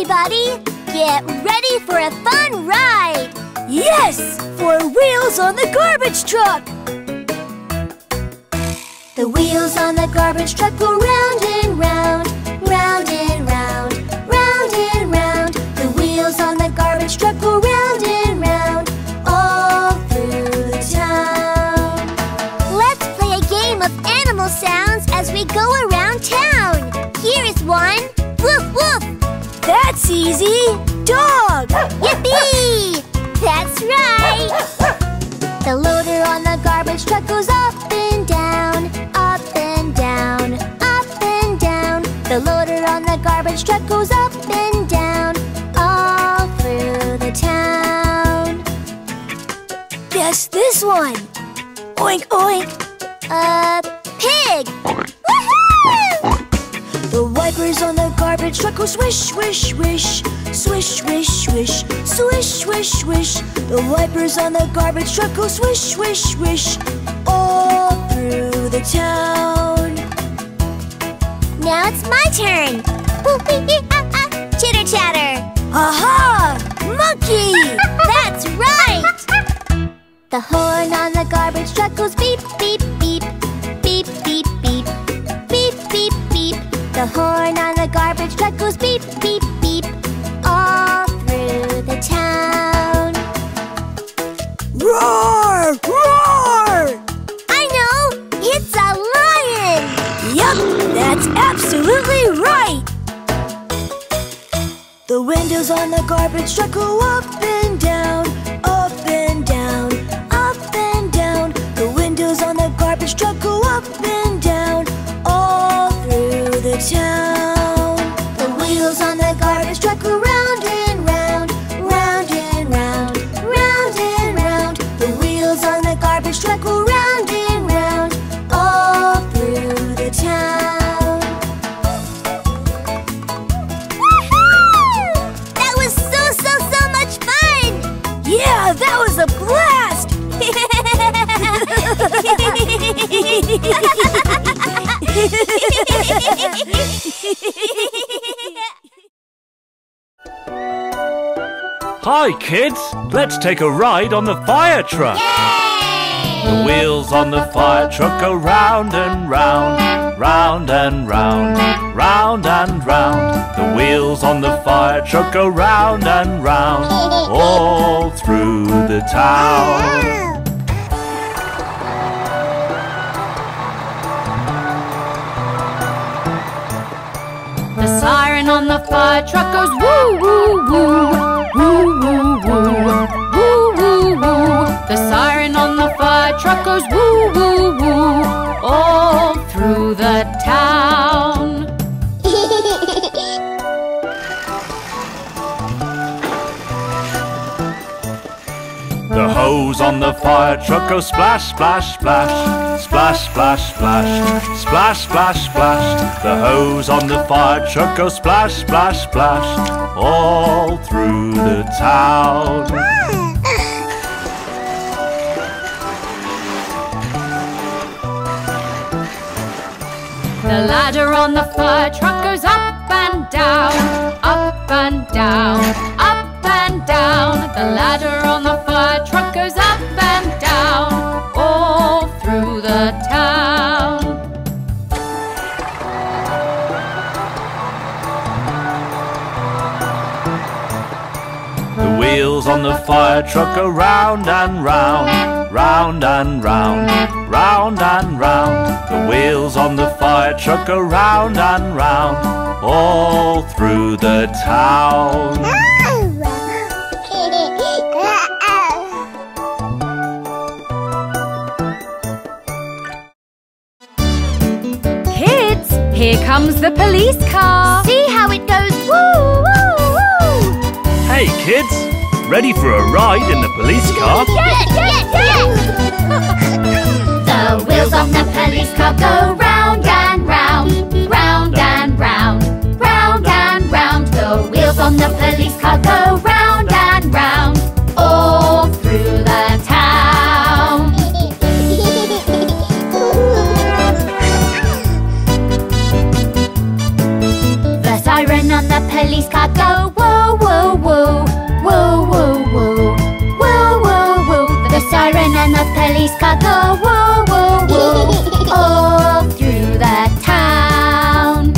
everybody! Get ready for a fun ride! Yes! For Wheels on the Garbage Truck! The wheels on the garbage truck go round and round, round and round, round and round. The wheels on the garbage truck go round and round, all through the town. Let's play a game of animal sounds as we go around town. Here is one. Woof, woof. That's easy! Dog! Yippee! That's right! The loader on the garbage truck goes up and down, up and down, up and down. The loader on the garbage truck goes up and down, all through the town. Guess this one! Oink, oink! Pig! Woohoo! The wipers on the garbage truck go swish, swish, swish. Swish, swish, swish. Swish, swish, swish. The wipers on the garbage truck go swish, swish, swish. All through the town. Now it's my turn. Chitter chatter. Aha! Monkey! That's right! The horn on the garbage truck goes beep, beep, beep. Beep, beep, beep. Beep, beep, beep. The horn on the garbage truck goes beep, beep, beep. All through the town. Roar! Roar! I know! It's a lion! Yup! That's absolutely right! The windows on the garbage truck go up and down, up and down, up and down. The windows on the garbage truck go up and down, all through the town. The wheels on the garbage truck go round and round, round and round, round and round. The wheels on the garbage truck go round and round, all through the town. Woohoo! That was so much fun! Yeah, that was a blast! Hi kids, let's take a ride on the fire truck. Yay! The wheels on the fire truck go round and round, round and round, round and round. The wheels on the fire truck go round and round, all through the town. The siren on the fire truck goes woo, woo, woo, woo, woo, woo, woo, woo, woo. The siren on the fire truck goes woo, woo, woo, all through the town. The hose on the fire truck goes splash, splash, splash, splash, splash, splash, splash, splash, splash. The hose on the fire truck goes splash, splash, splash, all through the town. The ladder on the fire truck goes up and down, up and down, up and down. The ladder on the fire truck goes up and down, all through the town. The wheels on the fire truck go round and round, round and round, round and round. The wheels on the fire truck go round and round, all through the town. Kids, here comes the police car. See how it goes woo, woo, woo! Hey kids, ready for a ride in the police car? Yes! The wheels on the police car go round and round, round and round, round and round. The wheels on the police car go round and round, all through the town. The siren on the police car go whoa, whoa, whoa, whoa, whoa, whoa, whoa, whoa, whoa. The siren and the police car go whoa, whoa, whoa, all through the town.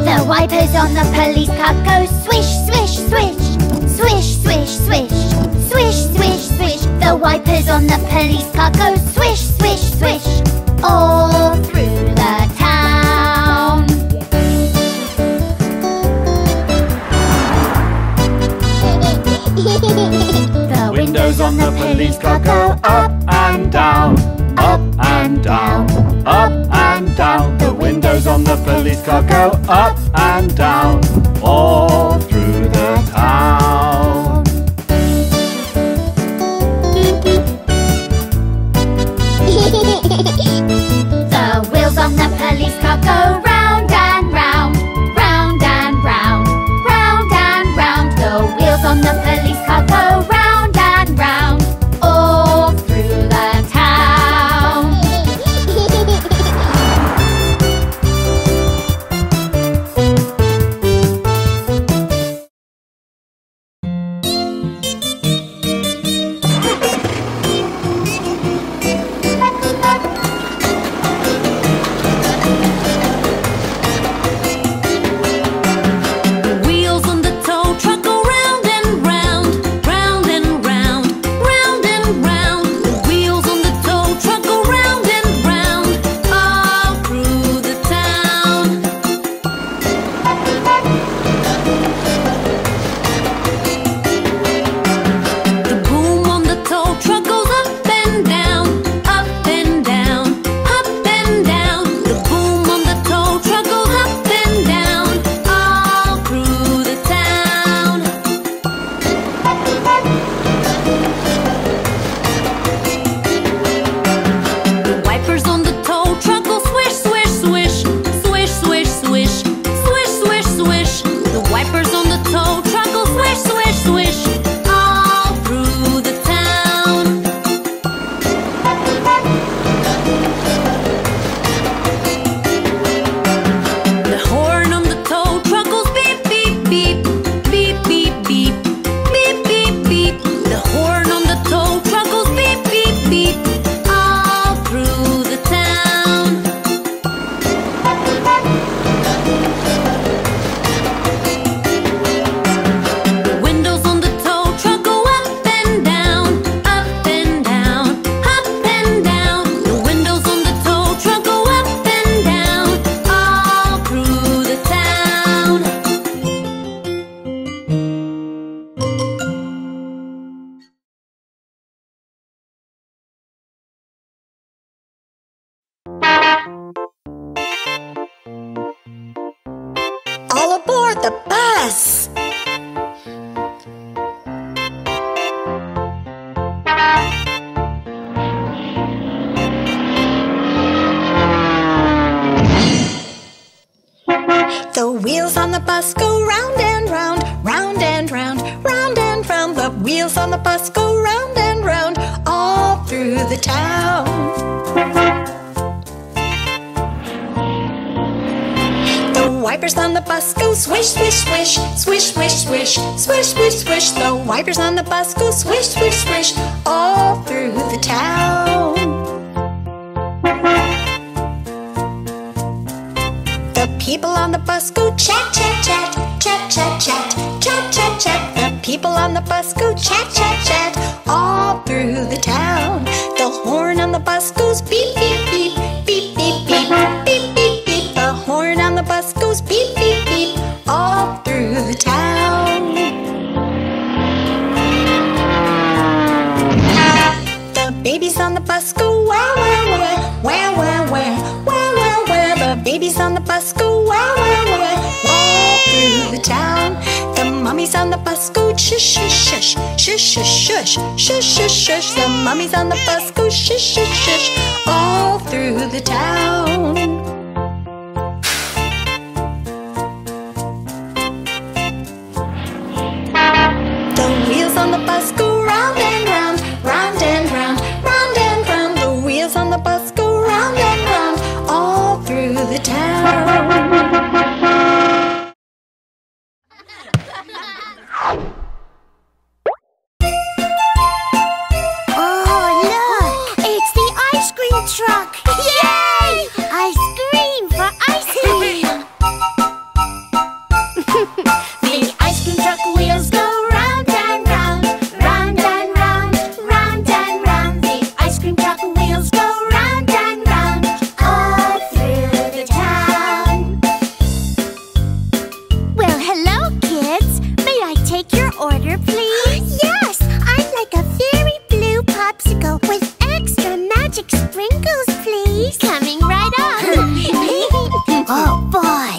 The wipers on the police car go swish, swish, swish, swish, swish, swish, swish, swish, swish. The wipers on the police car go swish, swish, swish, all through the town. The Windows on the police car go up and down, up and down, up and down. The windows on the police car go up and down, all through the town. The wheels on the police car go round and round, round and round, round and round. The wheels on the police car go round and round, all through the town. All aboard the bus! The wheels on the bus go round and round, round and round, round and round. The wheels on the bus go round and round, all through the town. The wipers on the bus go swish, swish, swish, swish, swish, swish, swish, swish, swish. The wipers on the bus go swish, swish, swish, all through the town. The people on the bus go chat, chat, chat, chat, chat, chat, chat, chat, chat. The people on the bus go chat, chat, chat, all through the town. The horn on the bus goes beep, beep, beep, beep, beep, beep, beep, beep, beep. The horn on the bus goes beep, beep, beep, all through the town. The babies on the bus go wah, wah, wah, wah, wah, wah, wah, wah, wah. The babies on the bus go wah, wah, wah, all through the town. The mummies on the bus go shush, shush, shush, shush, shush, shush, shush, shush. The mummies on the bus go shush, shush, shush, all through the town. The wheels on the bus go round and round, round and round, round and round. The wheels on the bus go round and truck! Yay! Ice cream for ice cream! The ice cream truck wheels go round and round, round and round, round and round. The ice cream truck wheels go round and round, all through the town. Well, hello, kids. May I take your order, please? Yes, I'd like a very blue popsicle with extra magic sprinkles, please. Coming right up. Oh, boy.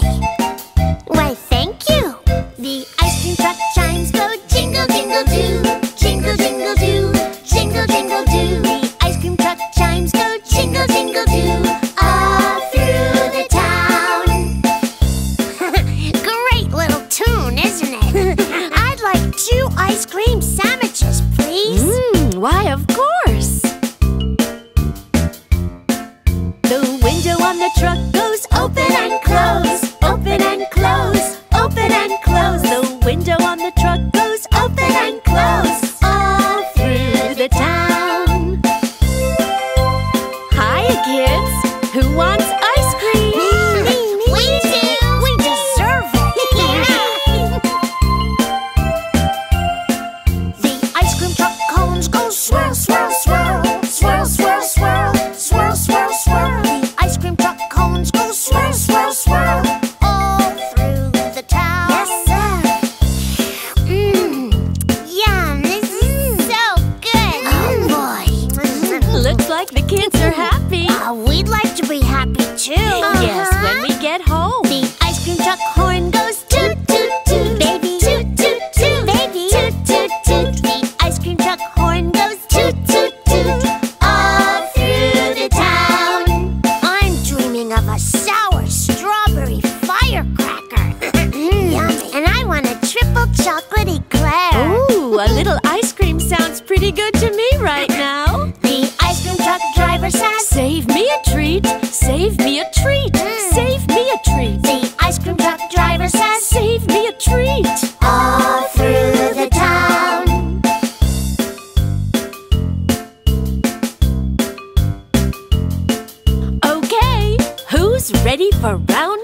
Why, thank you. The ice cream truck chimes go jingle, jingle, do. Jingle, jingle, do. Jingle, jingle, do. The ice cream truck chimes go jingle, jingle, do. All through the town. Great little tune, isn't it? I'd like 2 ice cream sandwiches, please. Why, of course. The window on the truck goes open and close, open and close, open and close. The window on the truck goes open and close, all through the town. Hiya, kids. Who wants ice cream? Me. We do. We deserve it. The ice cream truck cones go swirl, swirl, swirl, swirl, swirl, swirl, swirl, swirl, swirl. The ice cream truck cones go swirl, swirl, swirl, all through the town. Yes, sir. Yum, this is so good. Oh, boy. Looks like the kids are happy. We'd like to be happy, too. Yes, when we get home. The ice cream truck horn goes toot, toot, toot. Baby, toot, toot, toot. Baby, toot, toot, toot. The ice cream truck horn goes toot, toot, toot. All through the town. I'm dreaming of a sour strawberry firecracker. Yummy. And I want a triple chocolate eclair. Ooh, a little ice cream sounds pretty good to me right now. The ice cream truck driver says, Save me a treat, save me a treat, save me a treat. the ice cream truck driver says, Save me a treat. all through the town. Okay, who's ready for round